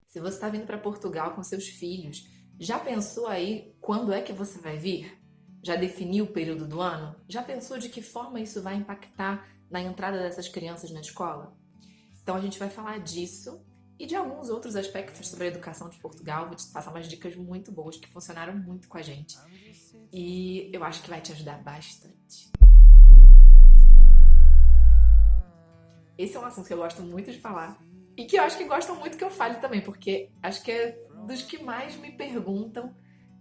Se você está vindo para Portugal com seus filhos, já pensou aí quando é que você vai vir? Já definiu o período do ano? Já pensou de que forma isso vai impactar na entrada dessas crianças na escola? Então a gente vai falar disso e de alguns outros aspectos sobre a educação de Portugal. Vou te passar umas dicas muito boas que funcionaram muito com a gente. E eu acho que vai te ajudar bastante. Esse é um assunto que eu gosto muito de falar e que eu acho que gostam muito que eu fale também, porque acho que é dos que mais me perguntam,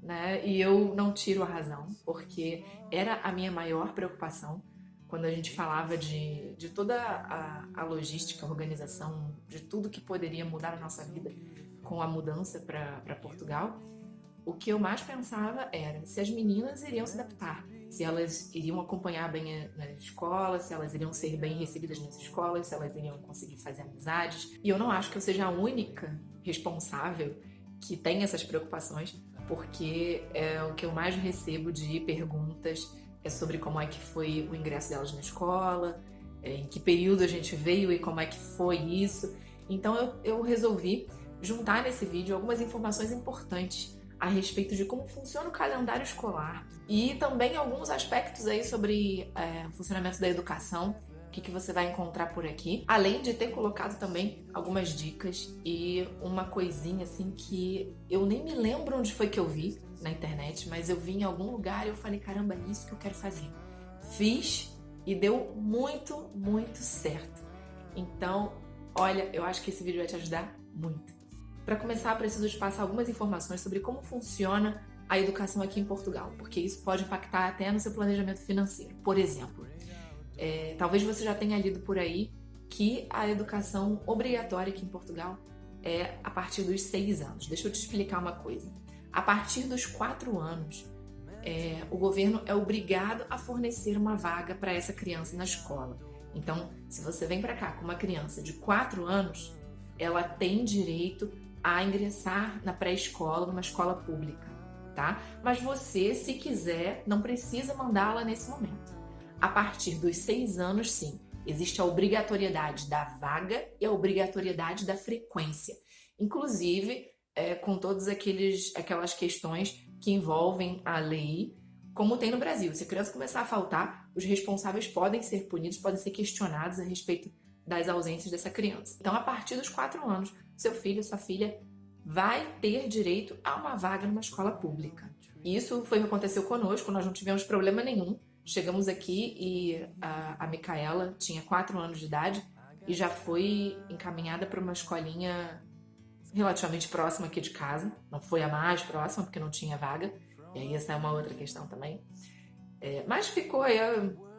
né? E eu não tiro a razão, porque era a minha maior preocupação quando a gente falava de toda a logística, a organização, de tudo que poderia mudar a nossa vida com a mudança para Portugal. O que eu mais pensava era se as meninas iriam se adaptar, se elas iriam acompanhar bem na escola, se elas iriam ser bem recebidas nas escolas, se elas iriam conseguir fazer amizades. E eu não acho que eu seja a única responsável que tem essas preocupações, porque é o que eu mais recebo de perguntas é sobre como é que foi o ingresso delas na escola, em que período a gente veio e como é que foi isso. Então eu resolvi juntar nesse vídeo algumas informações importantes a respeito de como funciona o calendário escolar e também alguns aspectos aí sobre o funcionamento da educação, o que você vai encontrar por aqui, além de ter colocado também algumas dicas e uma coisinha assim que eu nem me lembro onde foi que eu vi na internet, mas eu vi em algum lugar e eu falei, caramba, é isso que eu quero fazer. Fiz e deu muito, muito certo. Então, olha, eu acho que esse vídeo vai te ajudar muito. Para começar, preciso te passar algumas informações sobre como funciona a educação aqui em Portugal, porque isso pode impactar até no seu planejamento financeiro. Por exemplo, talvez você já tenha lido por aí que a educação obrigatória aqui em Portugal é a partir dos 6 anos. Deixa eu te explicar uma coisa. A partir dos 4 anos, o governo é obrigado a fornecer uma vaga para essa criança na escola. Então, se você vem para cá com uma criança de 4 anos, ela tem direito a ingressar na pré-escola, numa escola pública, tá? Mas você, se quiser, não precisa mandá-la nesse momento. A partir dos 6 anos, sim, existe a obrigatoriedade da vaga e a obrigatoriedade da frequência. Inclusive, com todas aquelas questões que envolvem a lei, como tem no Brasil. Se a criança começar a faltar, os responsáveis podem ser punidos, podem ser questionados a respeito das ausências dessa criança. Então, a partir dos 4 anos, seu filho, sua filha vai ter direito a uma vaga numa escola pública. Isso foi o que aconteceu conosco, nós não tivemos problema nenhum. Chegamos aqui e a Micaela tinha 4 anos de idade e já foi encaminhada para uma escolinha relativamente próxima aqui de casa. Não foi a mais próxima, porque não tinha vaga. E aí essa é uma outra questão também. Mas ficou aí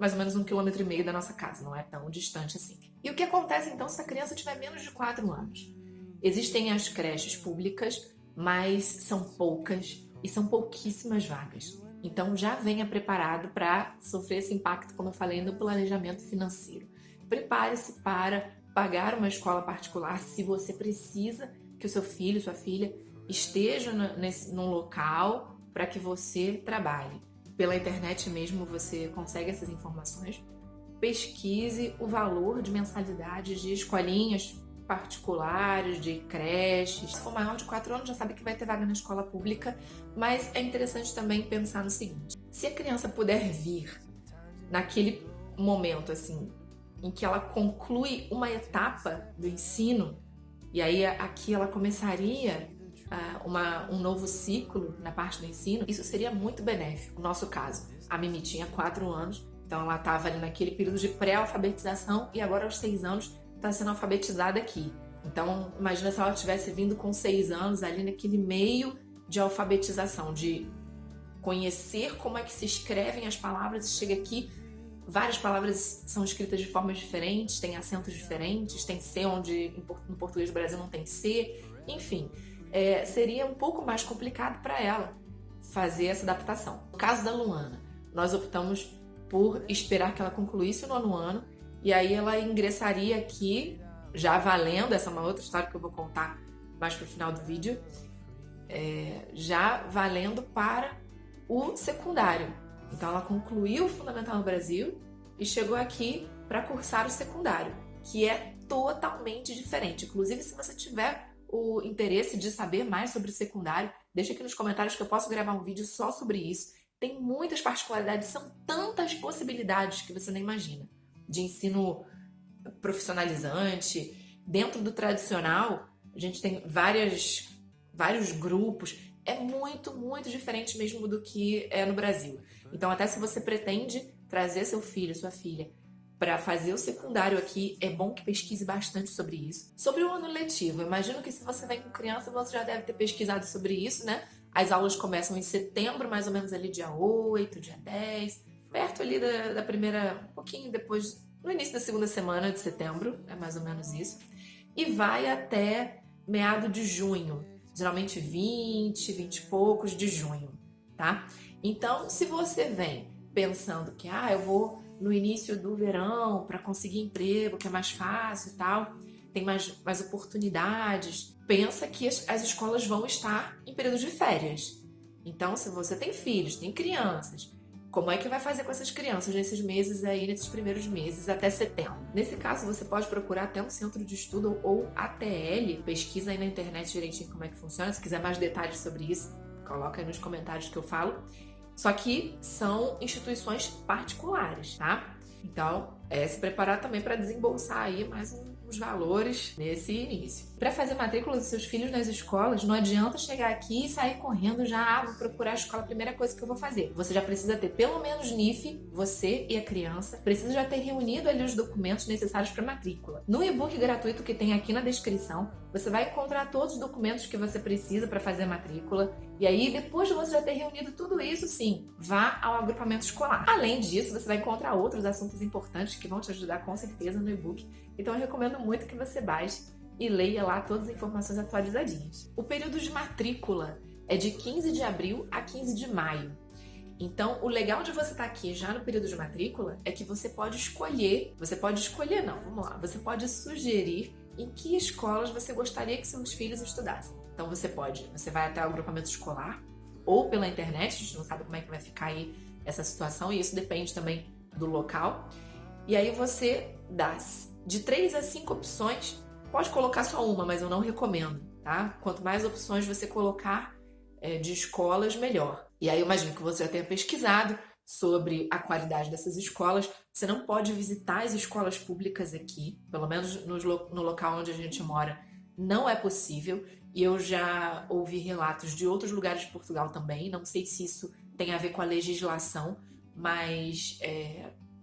mais ou menos 1,5 km da nossa casa, não é tão distante assim. E o que acontece então se a criança tiver menos de 4 anos? Existem as creches públicas, mas são poucas e são pouquíssimas vagas. Então já venha preparado para sofrer esse impacto, como eu falei, no planejamento financeiro. Prepare-se para pagar uma escola particular se você precisa que o seu filho, sua filha esteja num local para que você trabalhe. Pela internet mesmo você consegue essas informações. Pesquise o valor de mensalidade de escolinhas particulares, de creches. Se for maior de 4 anos, já sabe que vai ter vaga na escola pública, mas é interessante também pensar no seguinte: se a criança puder vir naquele momento assim, em que ela conclui uma etapa do ensino, e aí aqui ela começaria um novo ciclo na parte do ensino, isso seria muito benéfico. No nosso caso, a Mimi tinha 4 anos, então ela estava ali naquele período de pré-alfabetização e agora aos 6 anos está sendo alfabetizada aqui. Então, imagina se ela tivesse vindo com 6 anos ali naquele meio de alfabetização, de conhecer como é que se escrevem as palavras e chega aqui, várias palavras são escritas de formas diferentes, tem acentos diferentes, tem C onde no português do Brasil não tem C, enfim. Seria um pouco mais complicado para ela fazer essa adaptação. No caso da Luana, nós optamos por esperar que ela concluísse o 9º ano e aí ela ingressaria aqui, já valendo, essa é uma outra história que eu vou contar mais pro final do vídeo, já valendo para o secundário. Então ela concluiu o Fundamental no Brasil e chegou aqui para cursar o secundário, que é totalmente diferente. Inclusive, se você tiver o interesse de saber mais sobre o secundário, deixa aqui nos comentários que eu posso gravar um vídeo só sobre isso. Tem muitas particularidades, são tantas possibilidades que você nem imagina. De ensino profissionalizante, dentro do tradicional, a gente tem vários grupos. É muito, muito diferente mesmo do que é no Brasil. Então, até se você pretende trazer seu filho, sua filha, para fazer o secundário aqui, é bom que pesquise bastante sobre isso. Sobre o ano letivo, eu imagino que se você vem com criança, você já deve ter pesquisado sobre isso, né? As aulas começam em setembro, mais ou menos ali dia 8, dia 10, perto ali da primeira, um pouquinho depois, no início da segunda semana de setembro, é mais ou menos isso. E vai até meado de junho, geralmente 20 e poucos de junho, tá? Então, se você vem pensando que, eu vou no início do verão para conseguir emprego, que é mais fácil e tal, tem mais oportunidades, pensa que as escolas vão estar em período de férias. Então, se você tem filhos, tem crianças, como é que vai fazer com essas crianças nesses meses aí, nesses primeiros meses, até setembro? Nesse caso, você pode procurar até um centro de estudo ou ATL, pesquisa aí na internet direitinho como é que funciona. Se quiser mais detalhes sobre isso, coloca aí nos comentários que eu falo. Só que são instituições particulares, tá? Então, se preparar também para desembolsar aí mais uns valores nesse início. Para fazer matrícula dos seus filhos nas escolas, não adianta chegar aqui e sair correndo já, vou procurar a escola, a primeira coisa que eu vou fazer. Você já precisa ter pelo menos NIF, você e a criança, precisa já ter reunido ali os documentos necessários para matrícula. No e-book gratuito que tem aqui na descrição, você vai encontrar todos os documentos que você precisa para fazer a matrícula. E aí, depois de você já ter reunido tudo isso, sim, vá ao agrupamento escolar. Além disso, você vai encontrar outros assuntos importantes que vão te ajudar com certeza no e-book. Então eu recomendo muito que você baixe e leia lá todas as informações atualizadinhas. O período de matrícula é de 15 de abril a 15 de maio. Então, o legal de você estar aqui já no período de matrícula é que você pode escolher não, vamos lá, você pode sugerir em que escolas você gostaria que seus filhos estudassem. Então você vai até o agrupamento escolar ou pela internet, a gente não sabe como é que vai ficar aí essa situação e isso depende também do local. E aí você dá de 3 a 5 opções, pode colocar só uma, mas eu não recomendo, tá? Quanto mais opções você colocar de escolas, melhor. E aí eu imagino que você já tenha pesquisado sobre a qualidade dessas escolas. Você não pode visitar as escolas públicas aqui, pelo menos no local onde a gente mora, não é possível. E eu já ouvi relatos de outros lugares de Portugal também, não sei se isso tem a ver com a legislação, mas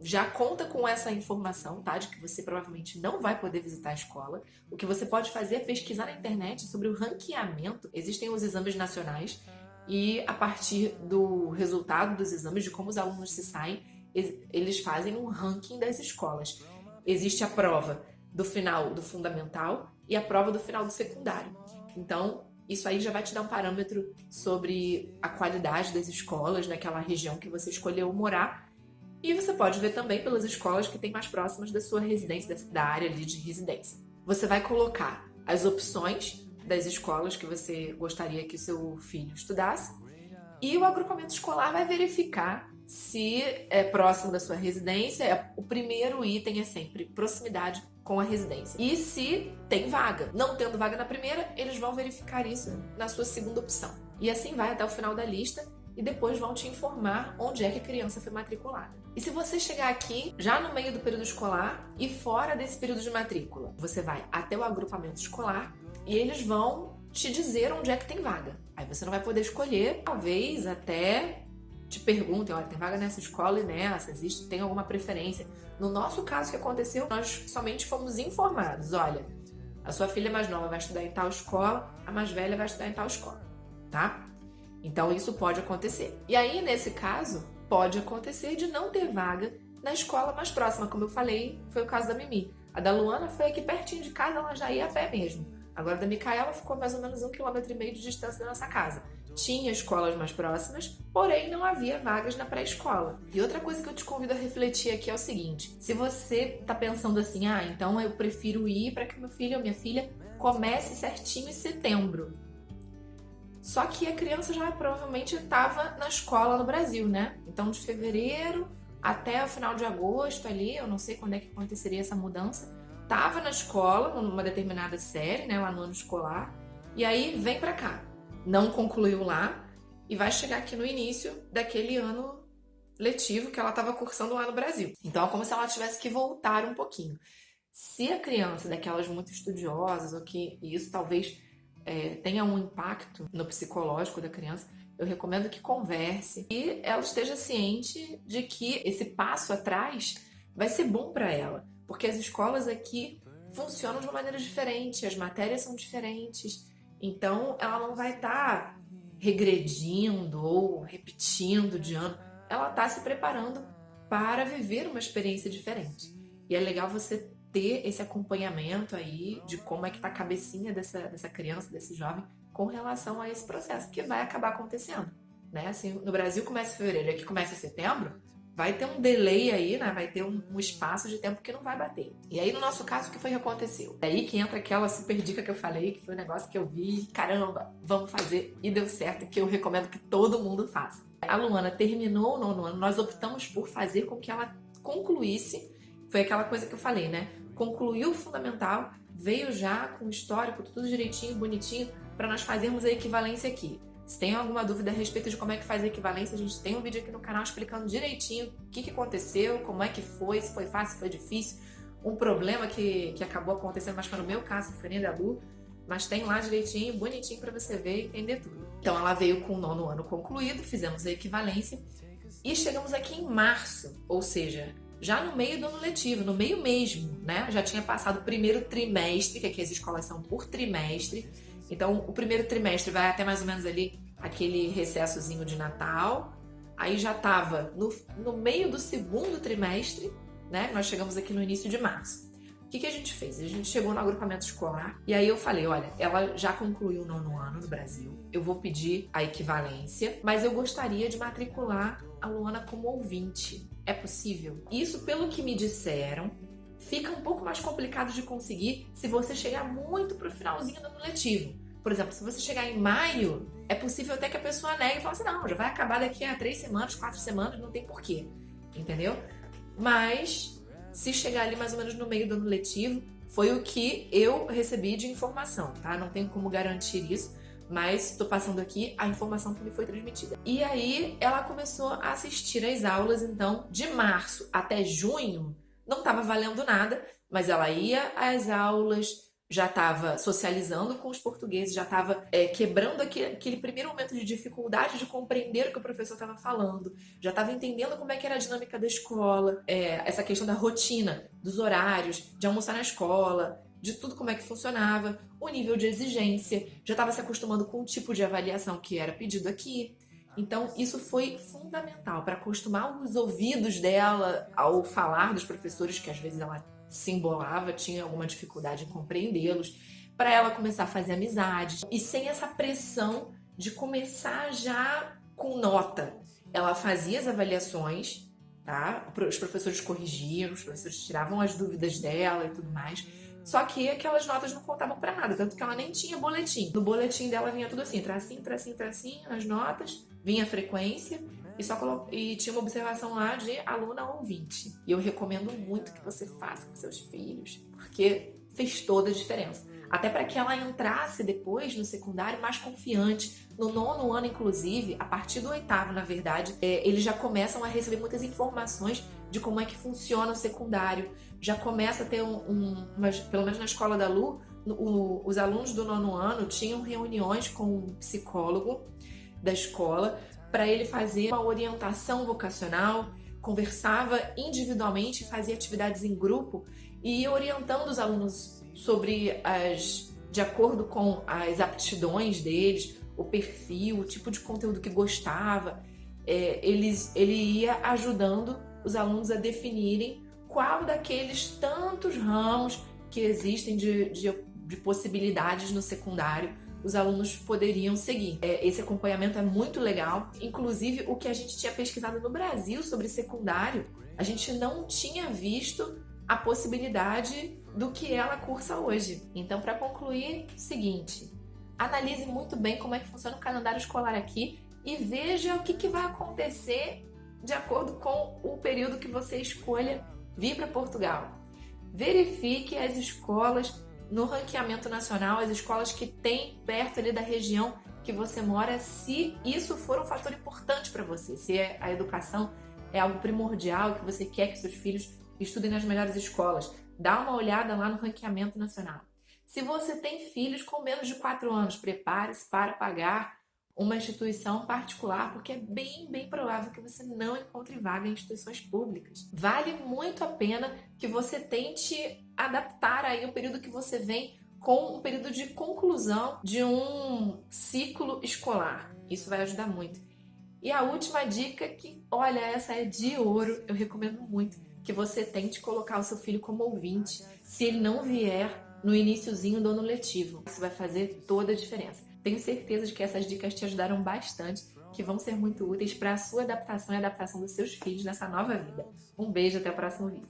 já conta com essa informação, tá? De que você provavelmente não vai poder visitar a escola. O que você pode fazer é pesquisar na internet sobre o ranqueamento. Existem os exames nacionais e a partir do resultado dos exames, de como os alunos se saem, eles fazem um ranking das escolas. Existe a prova do final do fundamental e a prova do final do secundário. Então, isso aí já vai te dar um parâmetro sobre a qualidade das escolas naquela região que você escolheu morar. E você pode ver também pelas escolas que tem mais próximas da sua residência, da área ali de residência. Você vai colocar as opções das escolas que você gostaria que o seu filho estudasse e o agrupamento escolar vai verificar se é próximo da sua residência. O primeiro item é sempre proximidade com a residência. E se tem vaga. Não tendo vaga na primeira, eles vão verificar isso na sua segunda opção. E assim vai até o final da lista e depois vão te informar onde é que a criança foi matriculada. E se você chegar aqui, já no meio do período escolar e fora desse período de matrícula, você vai até o agrupamento escolar e eles vão te dizer onde é que tem vaga. Aí você não vai poder escolher, talvez até te perguntem, olha, tem vaga nessa escola e nessa, tem alguma preferência? No nosso caso, o que aconteceu, nós somente fomos informados, olha, a sua filha mais nova vai estudar em tal escola, a mais velha vai estudar em tal escola, tá? Então isso pode acontecer. E aí, nesse caso, pode acontecer de não ter vaga na escola mais próxima, como eu falei, foi o caso da Mimi. A da Luana foi aqui pertinho de casa, ela já ia a pé mesmo. Agora, a da Micaela ficou mais ou menos 1,5 km de distância da nossa casa. Tinha escolas mais próximas, porém não havia vagas na pré-escola. E outra coisa que eu te convido a refletir aqui é o seguinte: se você tá pensando assim, então eu prefiro ir para que meu filho ou minha filha comece certinho em setembro. Só que a criança já provavelmente estava na escola no Brasil, né? Então, de fevereiro até o final de agosto ali, eu não sei quando é que aconteceria essa mudança, estava na escola, numa determinada série, né, lá no ano escolar, e aí vem para cá. Não concluiu lá e vai chegar aqui no início daquele ano letivo que ela estava cursando lá no Brasil. Então é como se ela tivesse que voltar um pouquinho. Se a criança é daquelas muito estudiosas, ou que isso talvez tenha um impacto no psicológico da criança, eu recomendo que converse e ela esteja ciente de que esse passo atrás vai ser bom para ela, porque as escolas aqui funcionam de uma maneira diferente, as matérias são diferentes, então ela não vai estar regredindo ou repetindo de ano, ela está se preparando para viver uma experiência diferente. E é legal você ter esse acompanhamento aí de como é que tá a cabecinha dessa criança, desse jovem, com relação a esse processo, que vai acabar acontecendo, né? Assim, no Brasil começa em fevereiro, aqui começa em setembro, vai ter um delay aí, né? Vai ter um espaço de tempo que não vai bater. E aí, no nosso caso, o que foi que aconteceu? É aí que entra aquela super dica que eu falei, que foi um negócio que eu vi, caramba, vamos fazer, e deu certo, que eu recomendo que todo mundo faça. A Luana terminou o 9º ano, nós optamos por fazer com que ela concluísse, foi aquela coisa que eu falei, né? Concluiu o fundamental, veio já com o histórico, tudo direitinho, bonitinho, para nós fazermos a equivalência aqui. Se tem alguma dúvida a respeito de como é que faz a equivalência, a gente tem um vídeo aqui no canal explicando direitinho o que aconteceu, como é que foi, se foi fácil, se foi difícil, um problema que acabou acontecendo, mas foi no meu caso, não foi nem da Lu, mas tem lá direitinho, bonitinho para você ver e entender tudo. Então ela veio com o 9º ano concluído, fizemos a equivalência e chegamos aqui em março, ou seja, já no meio do ano letivo, no meio mesmo, né? Já tinha passado o primeiro trimestre, que aqui as escolas são por trimestre. Então, o primeiro trimestre vai até mais ou menos ali aquele recessozinho de Natal. Aí já estava no meio do segundo trimestre, né? Nós chegamos aqui no início de março. O que a gente fez? A gente chegou no agrupamento escolar e aí eu falei, olha, ela já concluiu o 9º ano no Brasil, eu vou pedir a equivalência, mas eu gostaria de matricular a Luana como ouvinte. É possível? Isso, pelo que me disseram, fica um pouco mais complicado de conseguir se você chegar muito pro finalzinho do ano letivo. Por exemplo, se você chegar em maio, é possível até que a pessoa negue e fale assim, não, já vai acabar daqui a 3 semanas, 4 semanas, não tem porquê, entendeu? Mas, se chegar ali mais ou menos no meio do ano letivo, foi o que eu recebi de informação, tá? Não tenho como garantir isso, mas estou passando aqui a informação que me foi transmitida. E aí, ela começou a assistir às aulas, então, de março até junho, não estava valendo nada, mas ela ia às aulas, já estava socializando com os portugueses, já estava quebrando aquele primeiro momento de dificuldade de compreender o que o professor estava falando, já estava entendendo como é que era a dinâmica da escola, essa questão da rotina, dos horários, de almoçar na escola, de tudo como é que funcionava, o nível de exigência, já estava se acostumando com o tipo de avaliação que era pedido aqui. Então, isso foi fundamental para acostumar os ouvidos dela ao falar dos professores, que às vezes ela se embolava, tinha alguma dificuldade em compreendê-los, para ela começar a fazer amizades e sem essa pressão de começar já com nota. Ela fazia as avaliações, tá? Os professores corrigiam, os professores tiravam as dúvidas dela e tudo mais. Só que aquelas notas não contavam para nada, tanto que ela nem tinha boletim. No boletim dela vinha tudo assim, tracinho, tracinho, tracinho, as notas, vinha a frequência e tinha uma observação lá de aluna ouvinte. E eu recomendo muito que você faça com seus filhos, porque fez toda a diferença. Até para que ela entrasse depois no secundário mais confiante. No 9º ano, inclusive, a partir do 8º, na verdade, eles já começam a receber muitas informações de como é que funciona o secundário. Já começa a ter pelo menos na escola da Lu, os alunos do 9º ano tinham reuniões com um psicólogo da escola para ele fazer uma orientação vocacional, conversava individualmente, fazia atividades em grupo e ia orientando os alunos sobre de acordo com as aptidões deles, o perfil, o tipo de conteúdo que gostava. Ele ia ajudando os alunos a definirem qual daqueles tantos ramos que existem de possibilidades no secundário os alunos poderiam seguir. Esse acompanhamento é muito legal. Inclusive, o que a gente tinha pesquisado no Brasil sobre secundário, a gente não tinha visto a possibilidade do que ela cursa hoje. Então, para concluir, seguinte, analise muito bem como é que funciona o calendário escolar aqui e veja o que vai acontecer de acordo com o período que você escolha vir para Portugal. Verifique as escolas no ranqueamento nacional as escolas que tem perto ali da região que você mora, se isso for um fator importante para você, se a educação é algo primordial, que você quer que seus filhos estudem nas melhores escolas. Dá uma olhada lá no ranqueamento nacional. Se você tem filhos com menos de 4 anos, prepare-se para pagar uma instituição particular, porque é bem provável que você não encontre vaga em instituições públicas. Vale muito a pena que você tente adaptar aí o período que você vem com um período de conclusão de um ciclo escolar. Isso vai ajudar muito. E a última dica que, olha, essa é de ouro, eu recomendo muito que você tente colocar o seu filho como ouvinte, se ele não vier no iniciozinho do ano letivo. Isso vai fazer toda a diferença. Tenho certeza de que essas dicas te ajudaram bastante, que vão ser muito úteis para a sua adaptação e a adaptação dos seus filhos nessa nova vida. Um beijo, até o próximo vídeo.